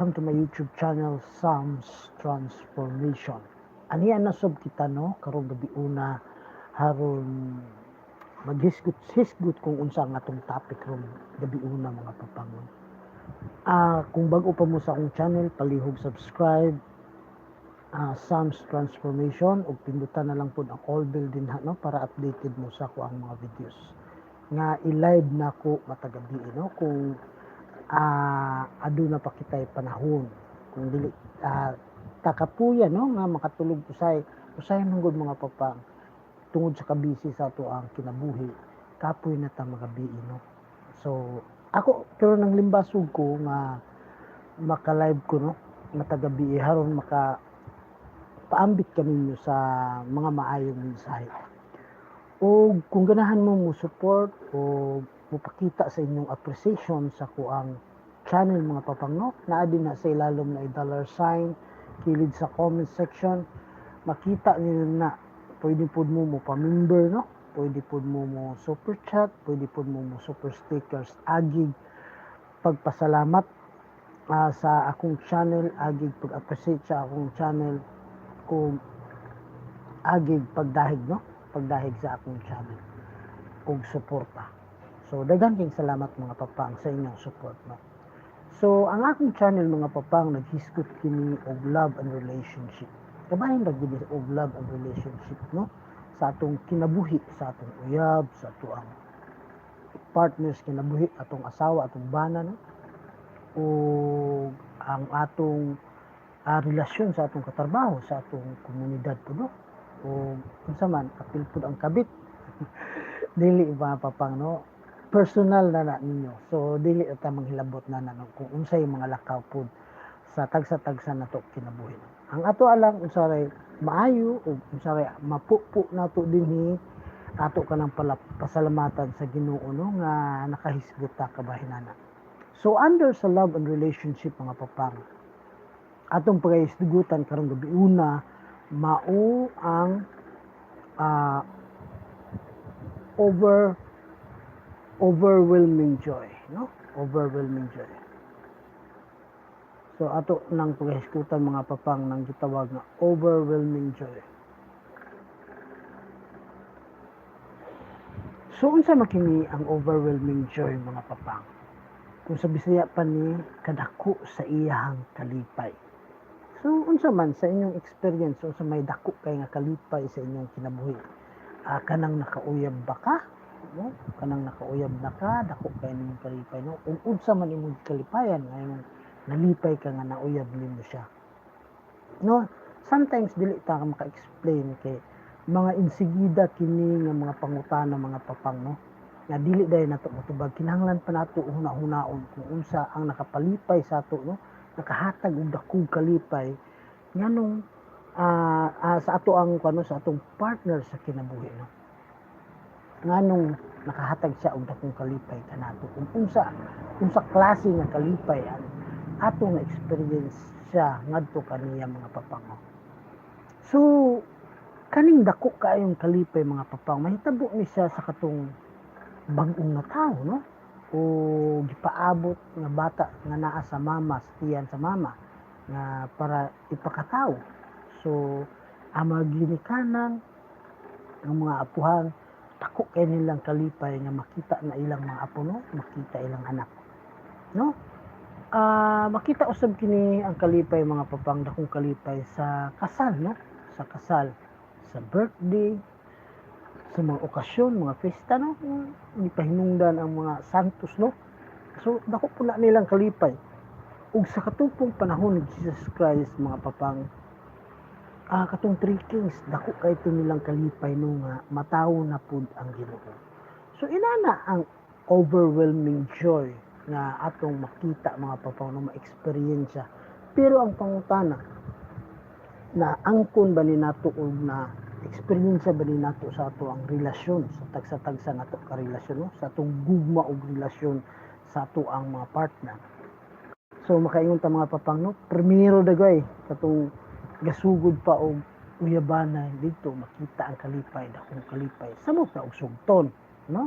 Welcome to my YouTube channel, Sam's Transformation. Aniya na sub kita no, karong gabi una haron maghisgot-hisgot kung unsa ang atong topic ron gabi una mga papangon. Kung bago pa mo sa akong channel, palihog subscribe, Sam's Transformation, ug pindutan na lang po ang all bell din ha, no, para updated mo sa ako ang mga videos. Nga i-live na ko matagabi no, kung aduna pa kitay panahon kung dili takapuya no nga makatulog usay manggod mga papang tungod sa kabisi sa ato ang kinabuhi kapoy na ta magabi no. So ako pero nang limbasog ko nga maka-live ko no matagabi haron maka paambit kami sa mga maayong mensahe. O kung ganahan mo support o mupakita sa inyong appreciation sa kuang channel mga papangno, naa din na sa ilalom na $sign, kilid sa comment section, makita niyo na pwede po mo pa-member no, pwede po mo super chat, pwede po mo super stickers, agig pagpasalamat sa akong channel, agig pag-appreciate sa akong channel, kung agig pagdahig no, pagdahig sa akong channel ug suporta. So daghang king salamat mga papang sa inyong support no. So ang akong channel mga papang naghisgot kini og love and relationship. Kabahin ra gid og love and relationship no sa atong kinabuhi, sa atong uyab, sa ato ang partners kinabuhi, atong asawa, atong bana no. O ang atong relasyon sa atong katrabaho, sa atong komunidad po no. O unsa man apil pud ang kabit dili mga papang no, personal na ninyo. So dili ta manghilabot na kung unsay mga lakaw pod sa tagsa-tagsa nato kinabuhi. Ang ato alang unsa ray maayo ug unsa ray mapupo nato dinhi ato kanang pasalamatan sa Ginoo no nga nakahisgot ta kabahinana. So under sa love and relationship mga papang, atong pagahisgutan karong gabi una mao ang overwhelming joy no, overwhelming joy. So ato nang paghisgutan mga papang nang gitawag nga overwhelming joy. So unsa makini ang overwhelming joy mga papang? Kung sa Bisaya pa ni kadako sa iyahang kalipay. So unsa man sa inyong experience unsa may dako kay nga kalipay sa inyong kinabuhi? Kanang nakauyab ba ka? No? Kanang nakauyab na ka, dako kay ning kalipay no. Ug unsa man imong kalipayan ngayon nalipay ka nga nauyab nimo siya. No, sometimes dili ta maka-explain kay mga insigida kini nga mga pangutana mga papang no. Nga dili dahil nato matubag kinahanglan pa nato huna-hunaon kung unsa ang nakapalipay sa ato no, nakahatag og dakong kalipay nganong sa ato ang sa atong partner sa kinabuhi no. Nganong nakahatag siya og dakong kalipay kanato kung unsa klase nga kalipay ang atong experience siya ngadto kaniya mga papang. So kaning dako kaayong kalipay mga papang mahitabo ni siya sa katong bag-ong na tao no, o gipaabot nga bata nga naa sa mama, sa tiyan sa mama nga para ipakataw. So ang ginikanan ang mga apuhan dako kay nilang kalipay nga makita na ilang mga apo no, makita ilang anak no. Makita usab kini ang kalipay mga papang, dakong kalipay sa kasal no, sa kasal, sa birthday, sa mga okasyon, mga pesta no, ipahinungdan ang mga santos no. So dako po na nilang kalipay. Ug sa katupong panahon ni Jesus Christ mga papang, katong 3 kings dako kay ito nilang kalipay no nga matawo na pud ang Ginoo. So inana ang overwhelming joy nga atong makita mga papang no, ma-experience. Pero ang pangutana na angkon ba ni nato og na experience ba ni nato sa ato ang relasyon sa tagsa-tagsa nato ka relasyon no, sa atong gugma og relasyon sa ato ang mga partner. So makaingon ta mga papang no, primero dagay katong gasugod pa og uyabana dito makita ang kalipay, dakong kalipay samot na og sugton no.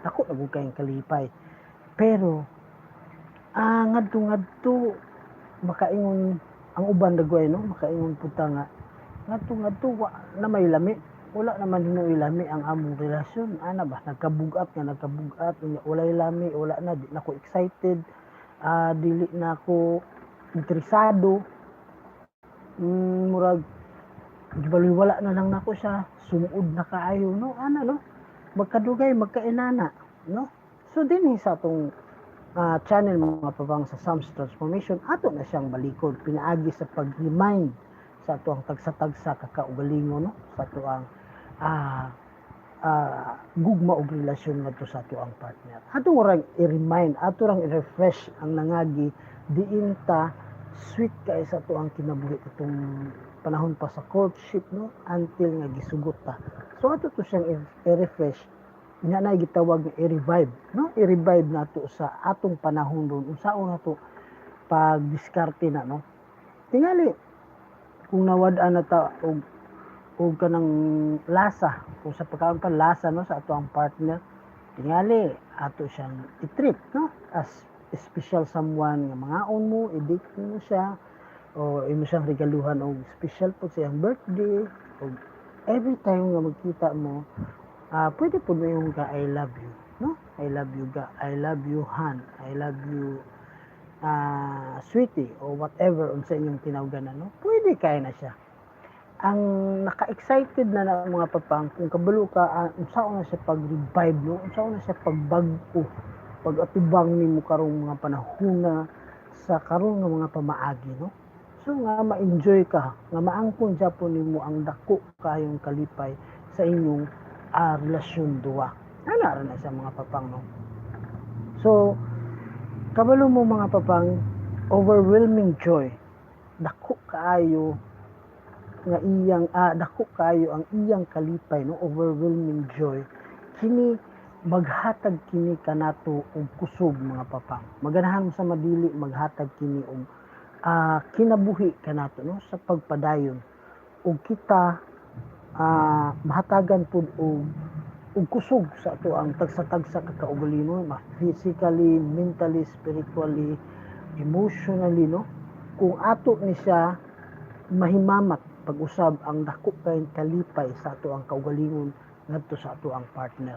Dako na gud kay kalipay pero ngadto makaingon ang uban dagway no, makaingon punta nga ngadto wa na may lami, wala naman hinuoy lami ang among relasyon, ana ba nagkabugat unya walay lami, wala na, di na ko excited, dili na ako interesado, murag gibaliwala na lang nako siya, sumuod na kaayo no, ana no, magkadugay magkainana no. So dinhi sa atong channel mga papang sa Psalms Transformation, ato na siyang balikod pinaagi sa pag-remind sa ato ang tagsa-tagsa kakaugalingon no, sa ato ang gugma og relasyon ngadto sa ato ang partner. Ato rang i-remind, ato rang i-refresh ang nangagi diin ta sweet kay sa ato ang kinabuhi itong panahon pa sa courtship no, until nga gisugot ta. So ato to siyang i-refresh nga na gitawag nga i-revive no, i-revive nato sa atong panahon ron unsaon nato pag diskarte na no, tingali kung nawad-an na ta og kanang lasa kung sa pagkaon pa lasa no sa ato ang partner, tingali ato siyang i-treat no as special someone nga mangaon mo, i-date mo siya o imo siyang regaluhan og special po sa iyang birthday o every time nga magkita mo. Pwede po na yung ka I love you no, I love you ga, I love you Han, I love you sweetie o whatever unsa inyong tinawganan no, pwede kay na siya. Ang naka-excited na mga papang kung kabalo ka unsaon na siya pag-revive no, unsaon na siya pagbag-o pag-atubang nimo karong mga panahon na sa karon nga mga pamaagi no. So nga ma-enjoy ka, nga maangkon Japon nimo ang dako kayong kalipay sa inyong relasyon duwa. Ana ra na siya mga papang no. So kabalo mo mga papang, overwhelming joy, dako kaayo nga iyang dako kaayo ang iyang kalipay no, overwhelming joy kini maghatag kini kanato og kusog mga papang. Maganahan mo sa madili maghatag kini og kinabuhi kanato no sa pagpadayon ug kita mahatagan pud og kusog sa ato ang tagsa-tagsa kakaugalino, physically, mentally, spiritually, emotionally no. Kung ato ni siya mahimamat pag-usab ang dako kay kalipay sa ato ang kaugalingon ngadto sa ato ang partner,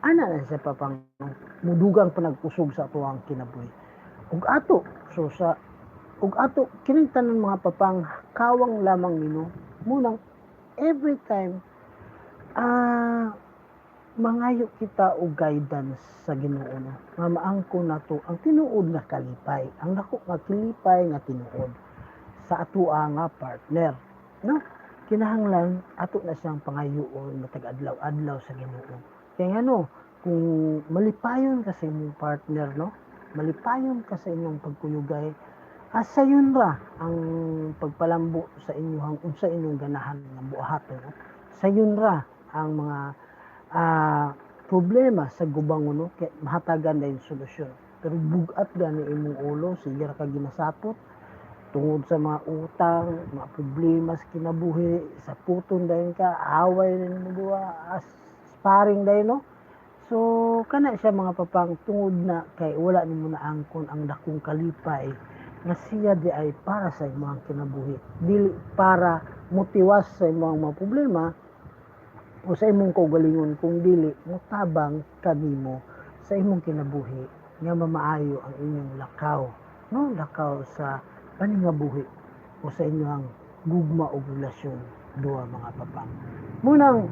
ana na siya papang mudugang panagkusog sa ato ang kinabuhi ug ato kining tanan mga papang kawang lamang nino munang every time mangayo kita og guidance sa Ginoo no, nga maangkon nato ang tinuod nga kalipay, ang dako nga kalipay nga tinuod sa ato nga partner no. Kinahanglan ato na siyang pangayoon matag adlaw-adlaw sa Ginoo. Kaya no, kung malipayon ka sa imong partner no, malipayon ka sa inyong pagkuyugay, sayon ra ang pagpalambo sa inyong unsa inyong ganahan nga buhaton no? Sayon ra ang mga problema sa gubangon no, kay mahatagan na yung solusyon. Pero bugat gani imong ulo, sige ra ka ginasapot tungod sa mga utang, mga problema sa kinabuhi, sa puton dayon ka, away na mo duwa, sparring dayon no. So kana siya mga papang tungod na kay wala nimo na angkon ang dakong kalipay nga siya di ay para sa imong kinabuhi, dili para motiwas sa imong mga problema o sa imong kaugalingon, kung dili motabang kanimo sa imong kinabuhi nga mamaayo ang inyong lakaw no, lakaw sa paningabuhi o sa inyong gugma o relasyon duha mga papang. Munang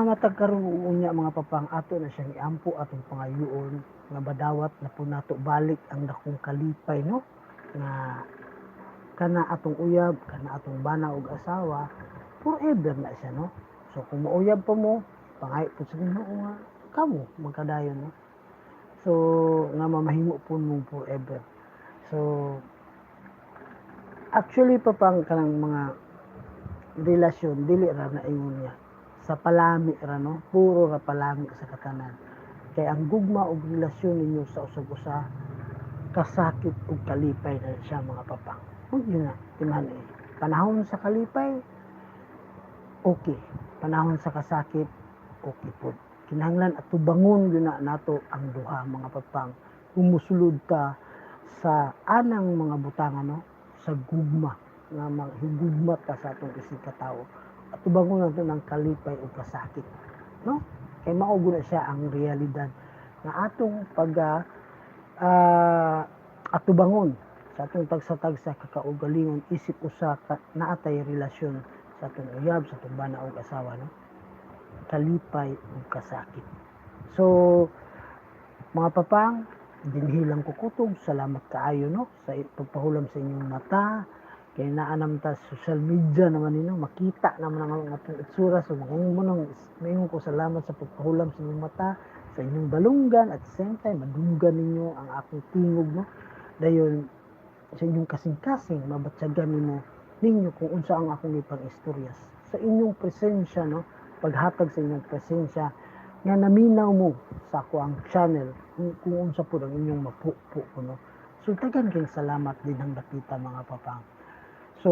matag karon unya mga papang, ato na siyang iampo atong pangayoon nga badawat na po nato balik ang dakong kalipay no, nga kana atong uyab, kana atong bana og asawa forever na siya no. So kung mauyab pa mo, pangayo po sa Ginoo nga kamo magkadayon no. So nga mamahimo po mo forever. So actually papang kanang mga relasyon dili ra na ingon niya sa palami ra no, puro ra palami sa katanan. Kay ang gugma og relasyon ninyo sa usag usa kasakit ug kalipay na siya mga papang. Ug yun na tingali, panahon sa kalipay okay, panahon sa kasakit okay po. Kinahanglan atubangon gyud na nato ang duha mga papang humusulod ka sa anang mga butangan, no, sa gugma nga higugmat ka sa atong isig ka tawo at tubangon nato ng kalipay o kasakit, no, kay mao guna siya ang realidad nga atong pag atubangon sa atong tagsa-tagsa kakaugalingon isip usa ka naatay relasyon sa atong uyab sa atong bana og asawa, no, kalipay ug kasakit. So mga papang, dinhilang ko kutob, salamat kaayo, no, sa pagpahulam sa inyong mata, kay naanam ta social media naman nino, makita naman ang atong itsura, so mayon ko salamat sa pagpahulam sa inyong mata, sa inyong balunggan, at the same time, madunggan ninyo ang akong tingog, no, dayon sa inyong kasing-kasing, mabatsagan ninyo kung unsa ang akong ipang istoryas. Sa inyong presensya, no, paghatag sa inyong presensya, nga naminaw mo sa ako ang channel, kung unsa po ang inyong mapupo ko, no. So, tagan kayong salamat din ang nakita mga papang. So,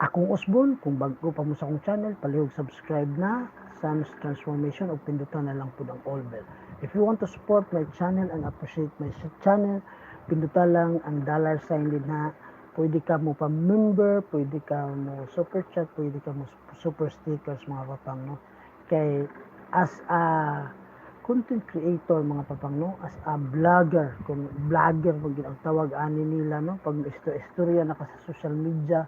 akong Osborn, kung bago pa mo sa akong channel, palihog subscribe na, Sam's Transformation, o pindutan na lang po ang all bell. If you want to support my channel and appreciate my channel, pindutan lang ang $sign din na. Pwede ka mo pa-member, pwede ka mo super chat, pwede ka mo super stickers mga papang, no. Kay as a content creator mga papang, no, as a vlogger, kung vlogger pag ang tawag ani nila, no, pag istorya na ka sa social media,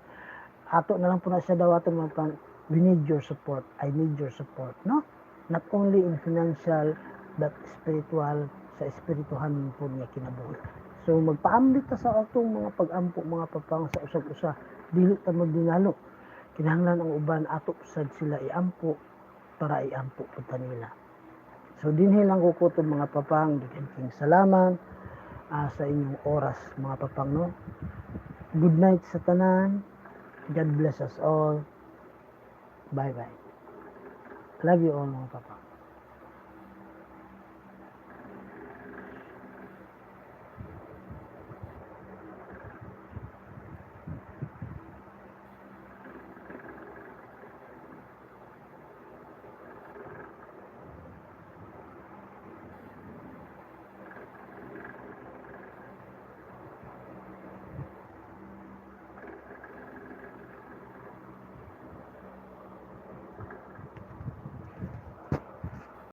ato na lang po na siya daw ato mga pang, we need your support, I need your support, no, not only in financial but spiritual, sa espirituhan po niya kinabuhi. So magpaambit ta sa atong mga pag-ampo mga papang sa usag-usa, dili ta magdinalo, kinahanglan ang uban ato sad sila iampo para iampo po nila. So dinhi lang ko kutob mga papang, giking salamat sa inyong oras mga papang, no. Good night sa tanan. God bless us all. Bye bye. Love you all mga papang.